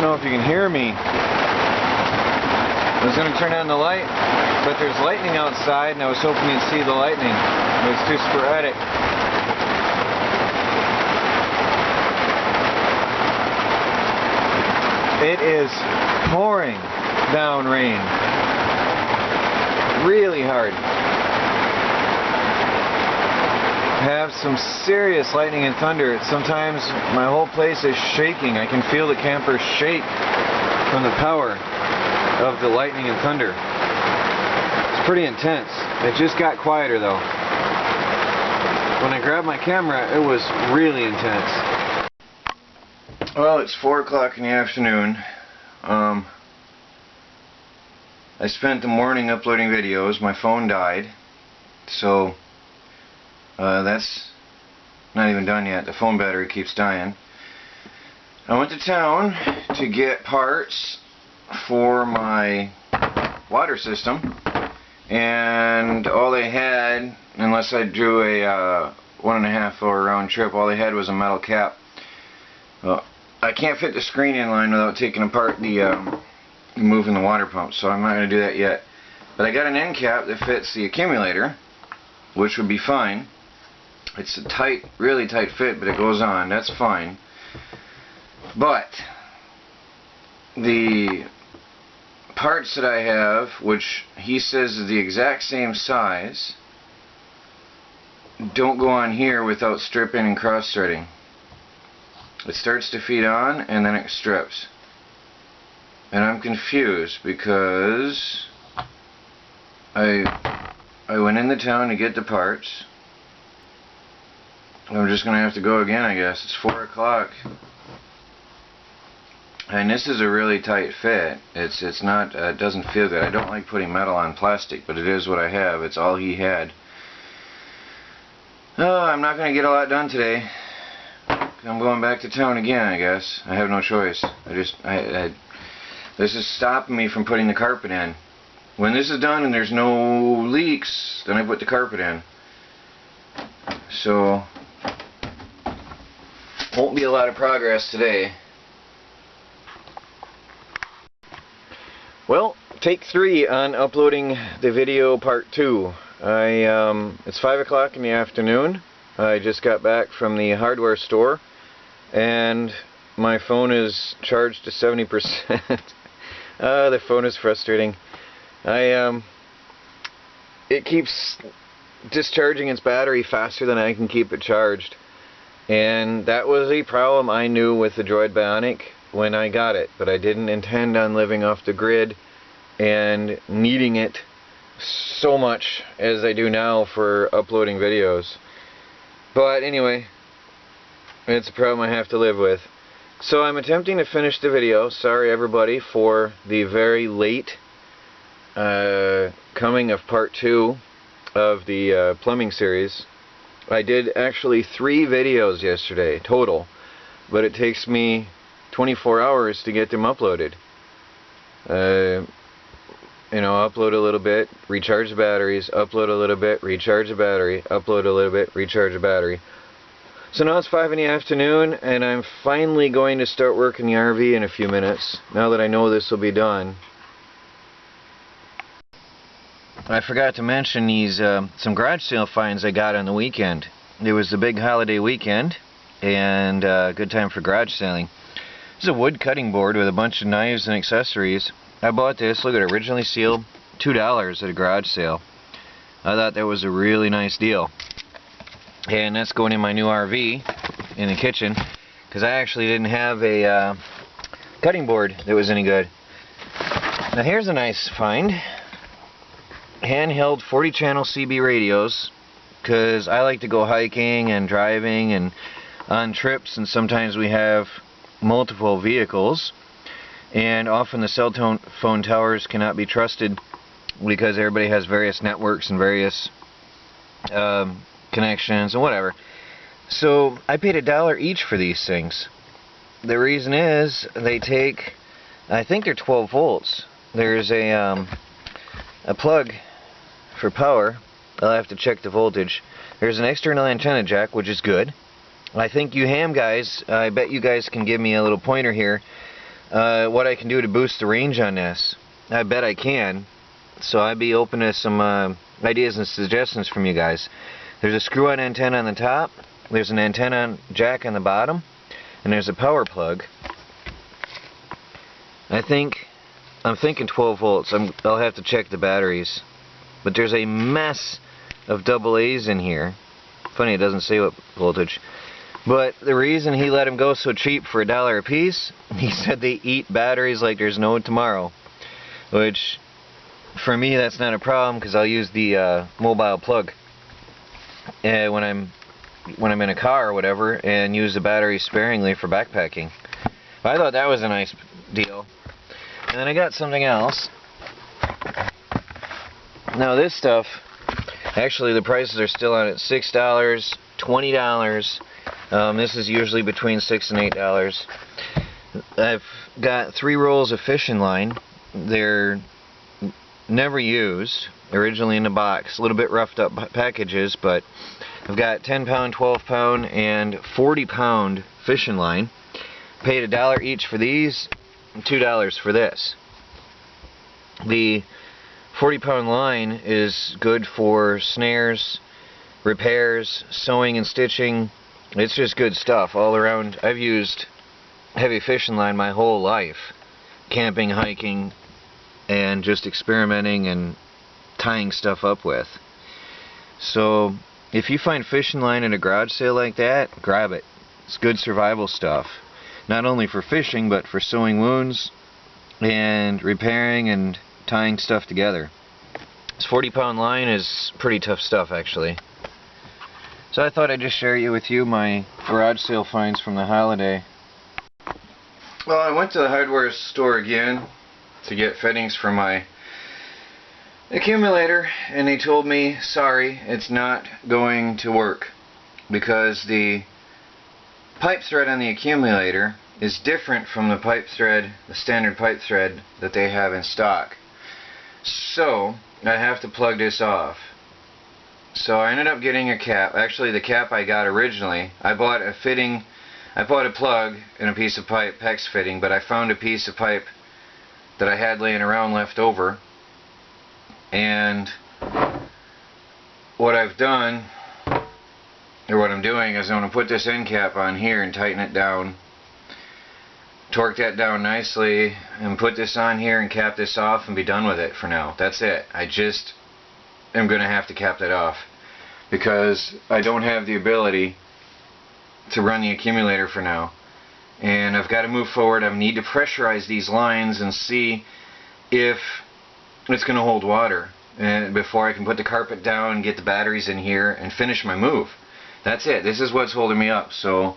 know if you can hear me. I was going to turn on the light, but there's lightning outside, and I was hoping you'd see the lightning. It was too sporadic. It is pouring down rain. Really hard. Have some serious lightning and thunder. Sometimes my whole place is shaking. I can feel the camper shake from the power of the lightning and thunder. It's pretty intense. It just got quieter though. When I grabbed my camera, it was really intense. Well, it's 4 o'clock in the afternoon. I spent the morning uploading videos. My phone died, so that's not even done yet. The phone battery keeps dying. I went to town to get parts for my water system, and all they had, unless I drew a 1.5 hour round trip, all they had was a metal cap. Well, I can't fit the screen in line without taking apart the moving the water pump, so I'm not going to do that yet. But I got an end cap that fits the accumulator, which would be fine. It's a tight, really tight fit, but it goes on. That's fine. But the parts that I have, which he says is the exact same size, don't go on here without stripping and cross-threading. It starts to feed on and then it strips. And I'm confused because I went into town to get the parts. I'm just going to have to go again, I guess. It's 4 o'clock. And this is a really tight fit. It's not, it doesn't feel good. I don't like putting metal on plastic, but it is what I have. It's all he had. Oh, I'm not going to get a lot done today. I'm going back to town again, I guess. I have no choice. This is stopping me from putting the carpet in. When this is done and there's no leaks, then I put the carpet in. So, won't be a lot of progress today. Well, take 3 on uploading the video part 2. It's 5 o'clock in the afternoon. I just got back from the hardware store, and my phone is charged to 70%. The phone is frustrating. It keeps discharging its battery faster than I can keep it charged, and that was a problem I knew with the Droid Bionic when I got it, but I didn't intend on living off the grid and needing it so much as I do now for uploading videos. But anyway, it's a problem I have to live with. So I'm attempting to finish the video. Sorry everybody for the very late coming of part 2 of the plumbing series. I did actually 3 videos yesterday total, but it takes me 24 hours to get them uploaded. You know, upload a little bit, recharge the batteries, upload a little bit, recharge the battery, upload a little bit, recharge the battery. So now it's 5 in the afternoon, and I'm finally going to start working the RV in a few minutes, now that I know this will be done. I forgot to mention these some garage sale finds I got on the weekend. It was the big holiday weekend, and good time for garage selling. This is a wood cutting board with a bunch of knives and accessories. I bought this, look at it, originally sealed, $2 at a garage sale. I thought that was a really nice deal. And that's going in my new RV in the kitchen, because I actually didn't have a cutting board that was any good. Now here's a nice find. Handheld 40-channel CB radios, because I like to go hiking and driving and on trips, and sometimes we have multiple vehicles, and often the cell phone towers cannot be trusted because everybody has various networks and various connections and whatever. So I paid $1 each for these things. The reason is they take, I think they're 12 volts. There's a plug for power. I'll have to check the voltage. There's an external antenna jack, which is good. I think you ham guys, I bet you guys can give me a little pointer here. what I can do to boost the range on this. I bet I can. So I'd be open to some ideas and suggestions from you guys. There's a screw-on antenna on the top, there's an antenna jack on the bottom, and there's a power plug. I'm thinking 12 volts. I'll have to check the batteries. But there's a mess of double A's in here. Funny, it doesn't say what voltage. But the reason he let them go so cheap for $1 a piece, he said they eat batteries like there's no tomorrow. Which, for me, that's not a problem because I'll use the mobile plug when I'm in a car or whatever, and use the battery sparingly for backpacking. I thought that was a nice deal. And then I got something else. Now this stuff, actually the prices are still on at $6, $20. This is usually between $6 and $8. I've got 3 rolls of fishing line. They're never used, originally in the box, a little bit roughed up packages, but I've got 10 pound, 12 pound, and 40 pound fishing line. Paid $1 each for these, and $2 for this. The 40 pound line is good for snares, repairs, sewing and stitching. It's just good stuff all around. I've used heavy fishing line my whole life, camping, hiking, and just experimenting and tying stuff up with. So if you find fishing line at a garage sale like that, grab it. It's good survival stuff, not only for fishing but for sewing wounds and repairing and tying stuff together. This 40 pound line is pretty tough stuff, actually. So I thought I'd just share with you my garage sale finds from the holiday. Well, I went to the hardware store again to get fittings for my accumulator, and they told me, sorry, it's not going to work because the pipe thread on the accumulator is different from the pipe thread, the standard pipe thread that they have in stock. So I have to plug this off. So I ended up getting a cap. Actually, the cap I got originally, I bought a plug and a piece of pipe, hex fitting, but I found a piece of pipe that I had laying around left over, and what I've done, or what I'm doing, is I'm going to put this end cap on here and tighten it down, torque that down nicely, and put this on here and cap this off and be done with it for now. That's it. I just am going to have to cap that off because I don't have the ability to run the accumulator for now. And I've got to move forward. I need to pressurize these lines and see if it's going to hold water before I can put the carpet down and get the batteries in here and finish my move. That's it. This is what's holding me up. So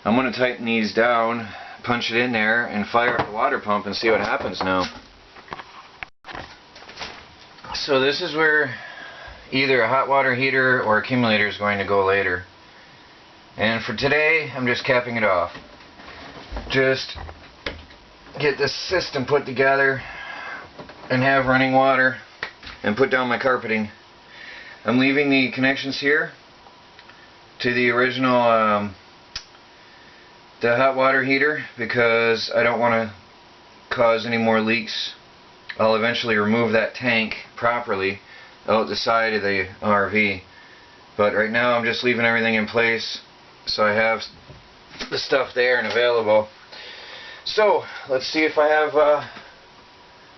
I'm going to tighten these down, punch it in there, and fire up the water pump and see what happens now. So this is where either a hot water heater or accumulator is going to go later. And for today, I'm just capping it off. Just get this system put together and have running water and put down my carpeting. I'm leaving the connections here to the original the hot water heater because I don't want to cause any more leaks. I'll eventually remove that tank properly out the side of the RV, but right now I'm just leaving everything in place so I have the stuff there and available. So let's see if I have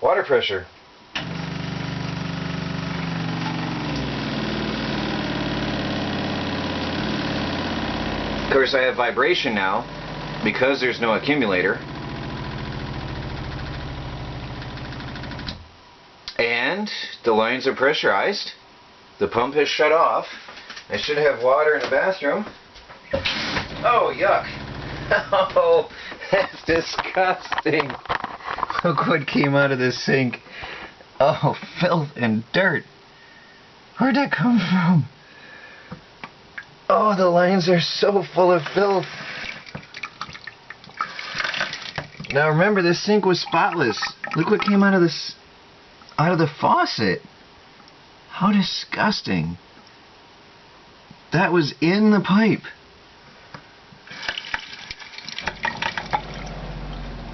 water pressure. Of course I have vibration now because there's no accumulator, and the lines are pressurized. The pump has shut off. I should have water in the bathroom. Oh, yuck. Oh, that's disgusting. Look what came out of this sink. Oh, filth and dirt. Where'd that come from? Oh, the lines are so full of filth. Now remember, this sink was spotless. Look what came out of this, out of the faucet. How disgusting. That was in the pipe.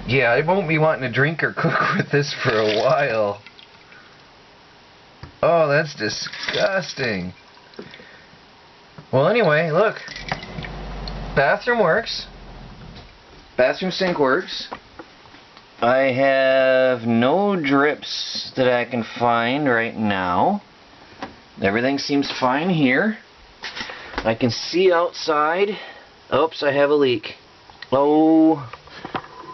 Yeah, I won't be wanting to drink or cook with this for a while. Oh, that's disgusting. Well, anyway, look. Bathroom works. Bathroom sink works. I have no drips that I can find right now. Everything seems fine here. I can see outside. Oops, I have a leak. Oh,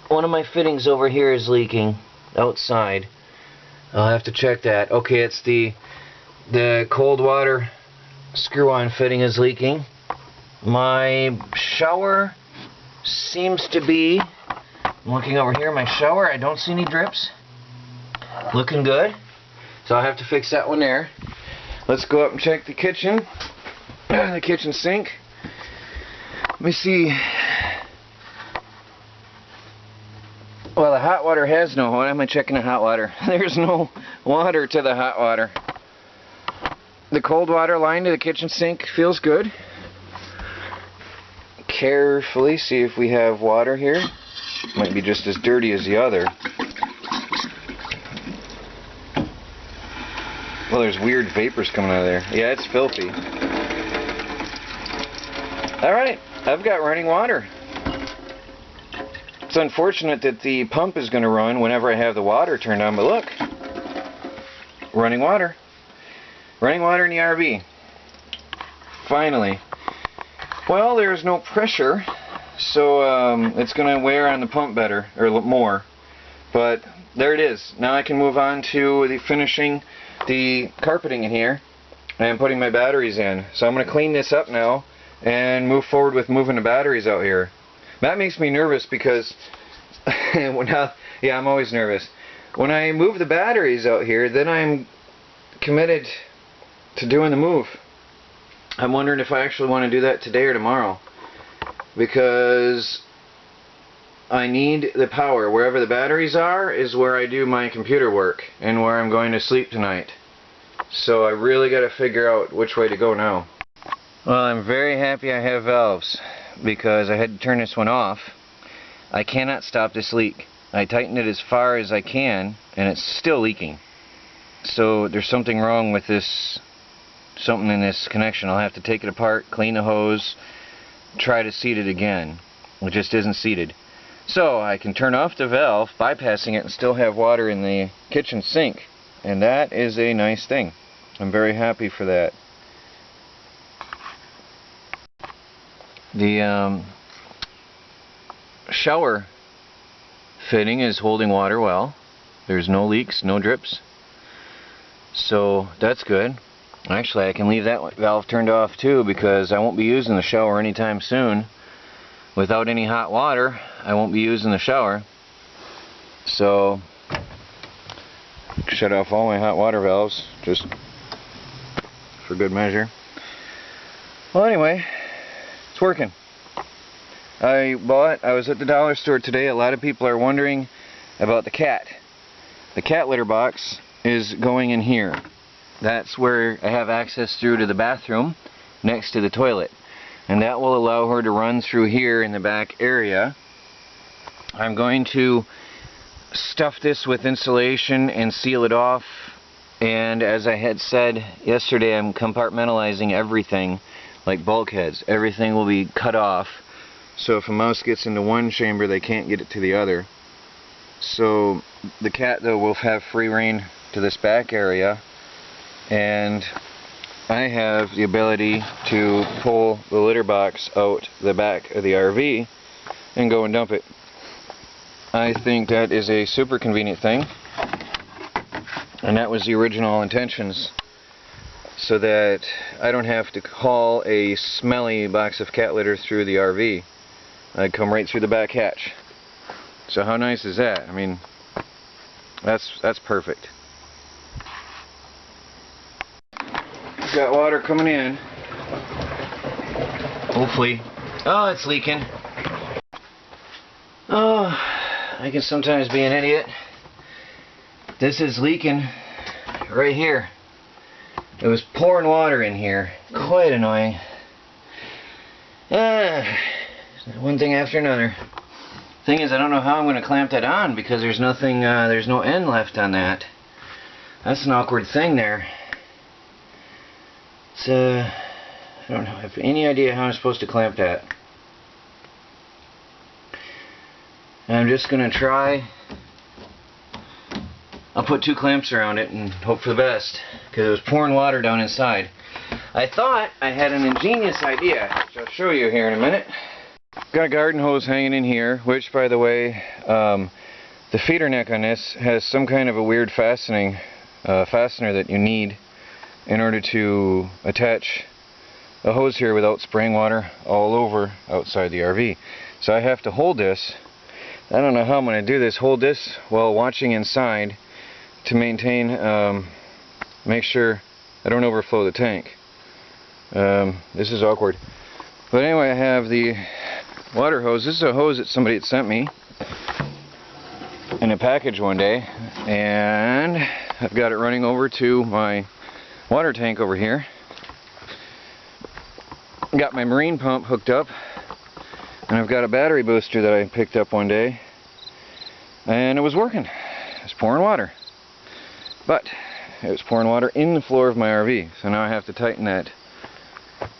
one of my fittings over here is leaking outside. I'll have to check that. Okay, it's the cold water screw-on fitting is leaking. My shower seems to be, I'm looking over here, my shower, I don't see any drips. Looking good. So I'll have to fix that one there. Let's go up and check the kitchen. The kitchen sink. Let me see. Well, the hot water has no, why am I checking the hot water? There's no water to the hot water. The cold water line to the kitchen sink feels good. Carefully see if we have water here. Might be just as dirty as the other. Well, there's weird vapors coming out of there. Yeah, it's filthy. Alright, I've got running water. It's unfortunate that the pump is going to run whenever I have the water turned on, but look. Running water. Running water in the RV. Finally. Well, there's no pressure, so it's going to wear on the pump better, or more. But there it is. Now I can move on to the finishing the carpeting in here and putting my batteries in. So I'm going to clean this up now and move forward with moving the batteries out here. That makes me nervous because yeah, I'm always nervous. When I move the batteries out here, then I'm committed to doing the move. I'm wondering if I actually want to do that today or tomorrow, because I need the power. Wherever the batteries are is where I do my computer work and where I'm going to sleep tonight. So I really got to figure out which way to go now. Well, I'm very happy I have valves, because I had to turn this one off. I cannot stop this leak. I tightened it as far as I can and it's still leaking. So there's something wrong with this, something in this connection. I'll have to take it apart, clean the hose, try to seat it again. It just isn't seated. So I can turn off the valve, bypassing it, and still have water in the kitchen sink. And that is a nice thing. I'm very happy for that. The shower fitting is holding water well. There's no leaks, no drips. So that's good. Actually, I can leave that valve turned off too, because I won't be using the shower anytime soon. Without any hot water, I won't be using the shower. So shut off all my hot water valves, just for good measure. Well, anyway, it's working. I was at the dollar store today. A lot of people are wondering about the cat. The cat litter box is going in here. That's where I have access through to the bathroom next to the toilet, and that will allow her to run through here in the back area. I'm going to stuff this with insulation and seal it off, and as I had said yesterday, I'm compartmentalizing everything like bulkheads. Everything will be cut off, so if a mouse gets into one chamber they can't get it to the other. So the cat though will have free reign to this back area, and I have the ability to pull the litter box out the back of the RV and go and dump it. I think that is a super convenient thing, and that was the original intentions, so that I don't have to haul a smelly box of cat litter through the RV. I'd come right through the back hatch. So how nice is that? I mean, that's perfect. Got water coming in. Hopefully. Oh, it's leaking. Oh, I can sometimes be an idiot. This is leaking right here. It was pouring water in here. Quite annoying. One thing after another. Thing is, I don't know how I'm going to clamp that on because there's nothing, there's no end left on that. That's an awkward thing there. It's, I don't have any idea how I'm supposed to clamp that. And I'm just going to try. I'll put 2 clamps around it and hope for the best, because it was pouring water down inside. I thought I had an ingenious idea, which I'll show you here in a minute. Got a garden hose hanging in here, which, by the way, the feeder neck on this has some kind of a weird fastener that you need in order to attach a hose here without spraying water all over outside the RV. So I have to hold this. I don't know how I'm going to do this. Hold this while watching inside to maintain, make sure I don't overflow the tank. This is awkward. But anyway, I have the water hose. This is a hose that somebody had sent me in a package one day, and I've got it running over to my water tank over here. Got my marine pump hooked up, and I've got a battery booster that I picked up one day, and it was working. It was pouring water, but it was pouring water in the floor of my RV. So now I have to tighten that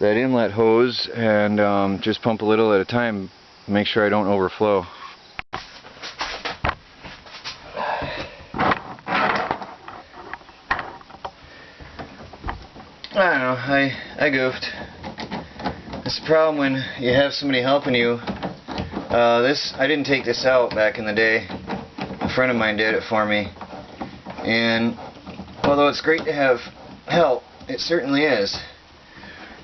inlet hose and just pump a little at a time to make sure I don't overflow. I don't know, I goofed. It's the problem when you have somebody helping you. I didn't take this out back in the day. A friend of mine did it for me. And although it's great to have help, it certainly is.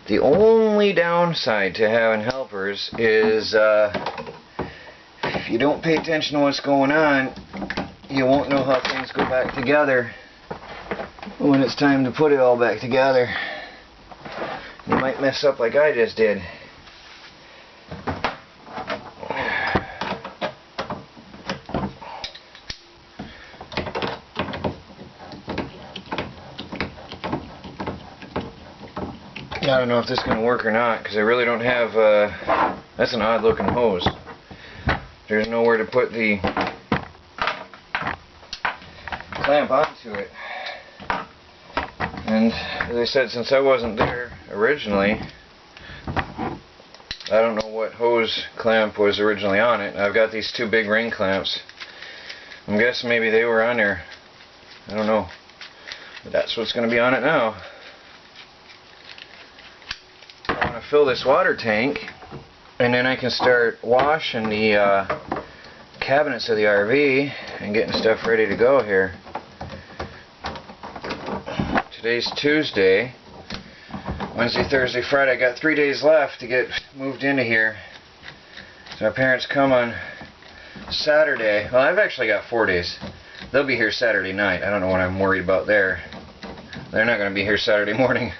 The only downside to having helpers is if you don't pay attention to what's going on, you won't know how things go back together when it's time to put it all back together. You might mess up like I just did. I don't know if this is going to work or not, because I really don't have, that's an odd looking hose. There's nowhere to put the clamp onto it. And as I said, since I wasn't there originally, I don't know what hose clamp was originally on it. I've got these 2 big ring clamps. I'm guessing maybe they were on there. I don't know. But that's what's going to be on it now. I want to fill this water tank, and then I can start washing the cabinets of the RV and getting stuff ready to go here. Today's Tuesday. Wednesday, Thursday, Friday. I got 3 days left to get moved into here. So my parents come on Saturday. Well, I've actually got 4 days. They'll be here Saturday night. I don't know what I'm worried about there. They're not going to be here Saturday morning.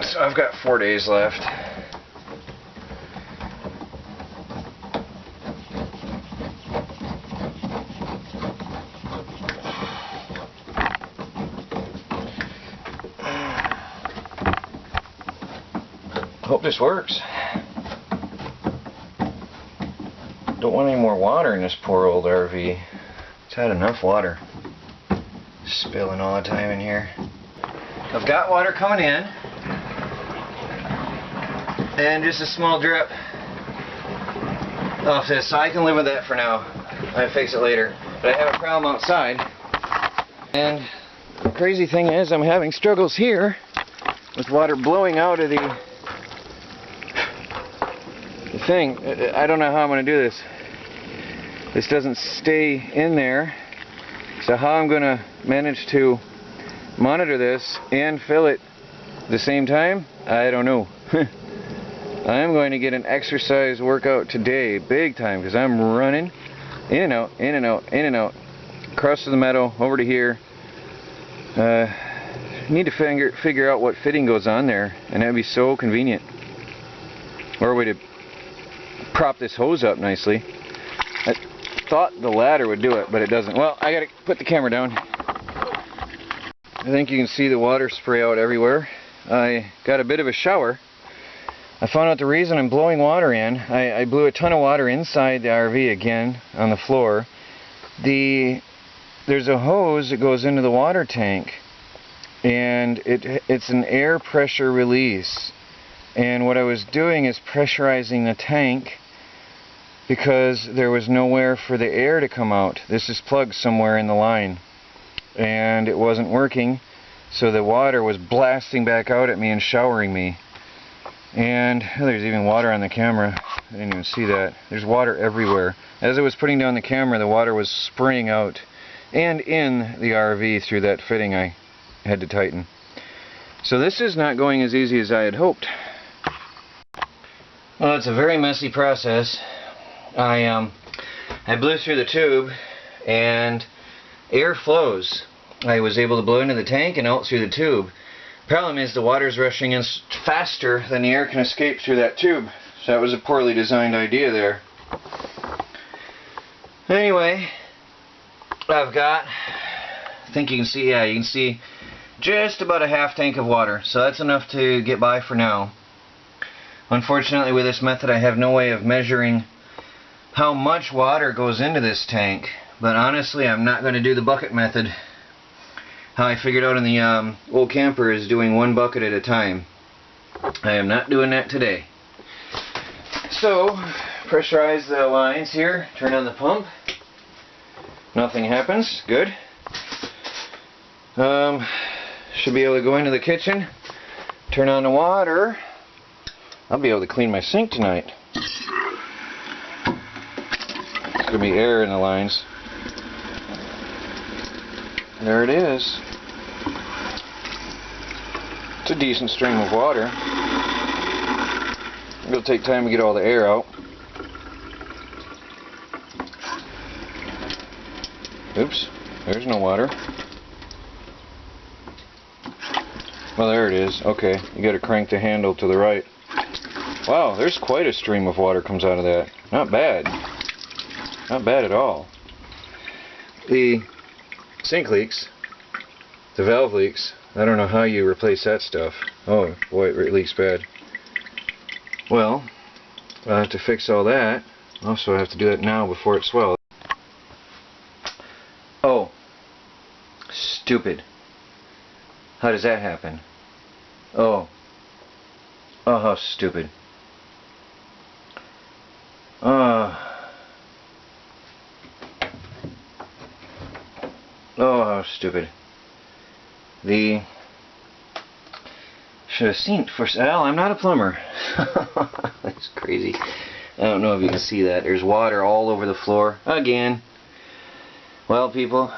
So I've got 4 days left. Hope this works. Don't want any more water in this poor old RV. It's had enough water. Spilling all the time in here. I've got water coming in. And just a small drip off this, so I can live with that for now. I'll fix it later. But I have a problem outside. And the crazy thing is, I'm having struggles here with water blowing out of the thing. I don't know how I'm going to do this. This doesn't stay in there. So how I'm going to manage to monitor this and fill it at the same time, I don't know. I'm going to get an exercise workout today, big time, because I'm running in and out, in and out, in and out, across to the meadow, over to here. Need to figure out what fitting goes on there, and that'd be so convenient. Or a way to prop this hose up nicely. I thought the ladder would do it, but it doesn't. Well, I gotta put the camera down. I think you can see the water spray out everywhere. I got a bit of a shower I found out the reason I'm blowing water in. I blew a ton of water inside the RV again on the floor. There's a hose that goes into the water tank, and it's an air pressure release. And what I was doing is pressurizing the tank because there was nowhere for the air to come out. This is plugged somewhere in the line, and it wasn't working, so the water was blasting back out at me and showering me. And there's even water on the camera. I didn't even see that. There's water everywhere. As I was putting down the camera, the water was spraying out and in the RV through that fitting I had to tighten. So this is not going as easy as I had hoped. Well, it's a very messy process. I blew through the tube and air flows. I was able to blow into the tank and out through the tube. Problem is the water's rushing in faster than the air can escape through that tube. So that was a poorly designed idea there. Anyway, I've got, I think you can see, yeah, you can see just about a half tank of water. So that's enough to get by for now. Unfortunately, with this method I have no way of measuring how much water goes into this tank. But honestly, I'm not going to do the bucket method. How I figured out in the old camper is doing one bucket at a time. I am not doing that today. So, pressurize the lines here, turn on the pump. Nothing happens, good. Should be able to go into the kitchen, turn on the water. I'll be able to clean my sink tonight. There's going to be air in the lines. There it is. It's a decent stream of water. It'll take time to get all the air out. Oops, there's no water. Well, there it is. Okay, you got to crank the handle to the right. Wow, there's quite a stream of water comes out of that. Not bad. Not bad at all. The sink leaks. The valve leaks. I don't know how you replace that stuff. Oh boy, it leaks bad. Well, I'll have to fix all that. Also, I have to do it now before it swells. Oh, stupid. How does that happen? Oh, how stupid. Oh, how stupid. Should have seen first. Well, I'm not a plumber. That's crazy. I don't know if you can see that. There's water all over the floor again. Well, people,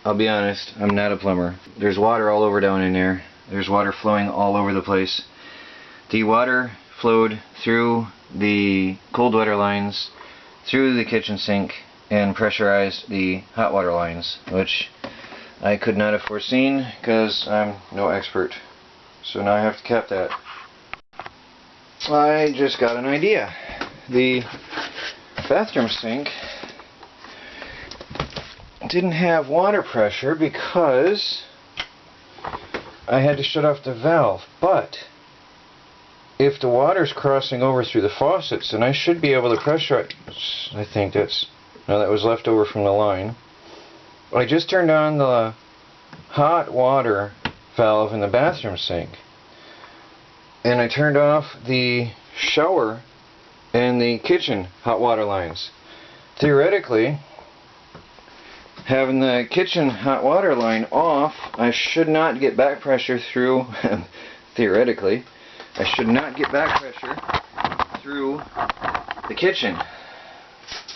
I'll be honest, I'm not a plumber. There's water all over down in there. There's water flowing all over the place. The water flowed through the cold water lines, through the kitchen sink, and pressurized the hot water lines, which I could not have foreseen because I'm no expert. So now I have to cap that. I just got an idea. The bathroom sink didn't have water pressure because I had to shut off the valve, but if the water's crossing over through the faucets, then I should be able to pressurize. I think that's, no, that was left over from the line. I just turned on the hot water valve in the bathroom sink, and I turned off the shower and the kitchen hot water lines. Theoretically, having the kitchen hot water line off, I should not get back pressure through theoretically I should not get back pressure through the kitchen.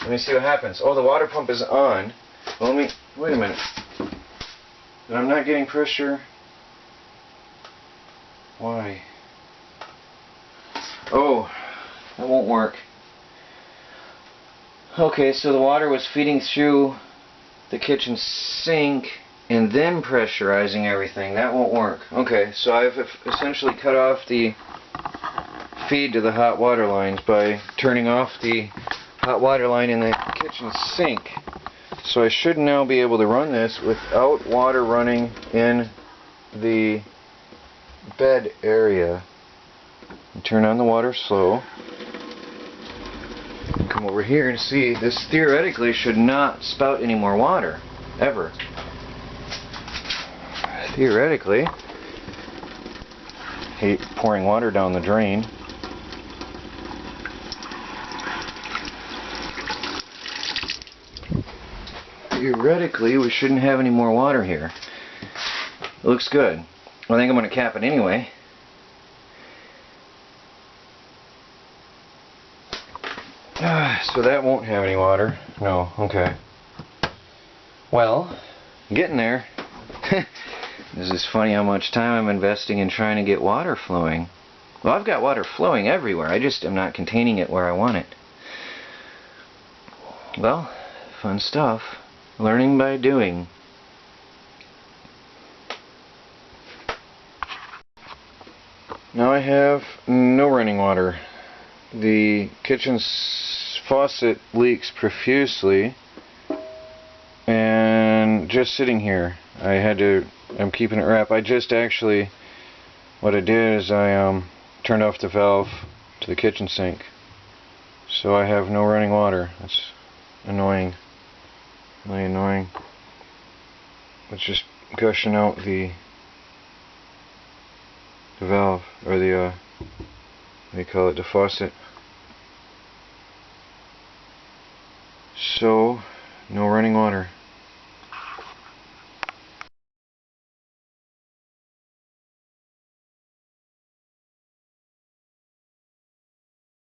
Let me see what happens. Oh, the water pump is on. Well, wait a minute. But I'm not getting pressure. Why? Oh, that won't work. Okay, so the water was feeding through the kitchen sink and then pressurizing everything. That won't work. Okay, so I've essentially cut off the feed to the hot water lines by turning off the hot water line in the kitchen sink. So I should now be able to run this without water running in the bed area. Turn on the water slow. Come over here and see, this theoretically should not spout any more water, ever. Theoretically. Hate pouring water down the drain. Theoretically, we shouldn't have any more water here. It looks good. I think I'm going to cap it anyway. So that won't have any water. No, okay. Well, getting there. This is funny how much time I'm investing in trying to get water flowing. Well, I've got water flowing everywhere. I just am not containing it where I want it. Well, fun stuff. Learning by doing. Now I have no running water. The kitchen's faucet leaks profusely, and just sitting here, I'm keeping it wrapped. I just actually, what I did is I turned off the valve to the kitchen sink, so I have no running water. That's annoying, really annoying. It's just gushing out the valve, or the what do you call it, the faucet. So, no running water.